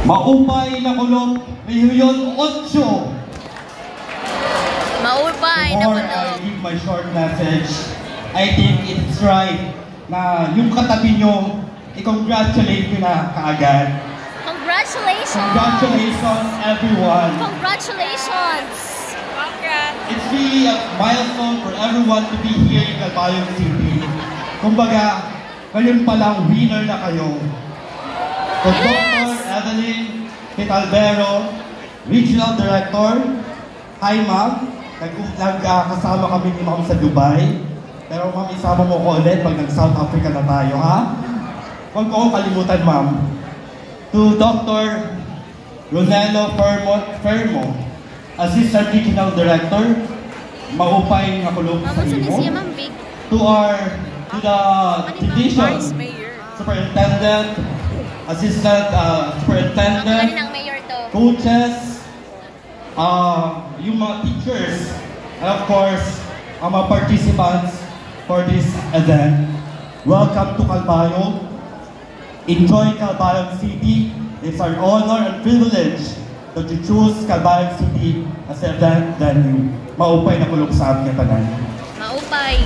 Maupay na kulog, Rehiyon 8. Maupay na Before kulog. I give my short message, I think it's right na yung katabi nyo, i-congratulate nyo na kaagad. Congratulations! Congratulations everyone! Congratulations! It's really a milestone for everyone to be here in Calbayog City. Kumbaga, ngayon palang winner na kayo. So, Yes! Dr. Evelyn Pitalbero, Regional Director. Hi ma'am, nagkasama kami ni ma'am sa Dubai. Pero ma'am, isama mo ko ulit pag nag-South Africa na tayo, ha? Huwag ko akong kalimutan ma'am. To Dr. Ronelo Fermo, Assistant Regional Director, maupay na kulog sa imo. To the Division Superintendent, Assistant Superintendent, coaches, yung mga teachers, and of course, ang mga participants for this event. Welcome to Calbayog. Enjoy Calbayog City. It's our honor and privilege to choose Calbayog City as the event venue. Maupay na kulog sa aming katanan. Maupay.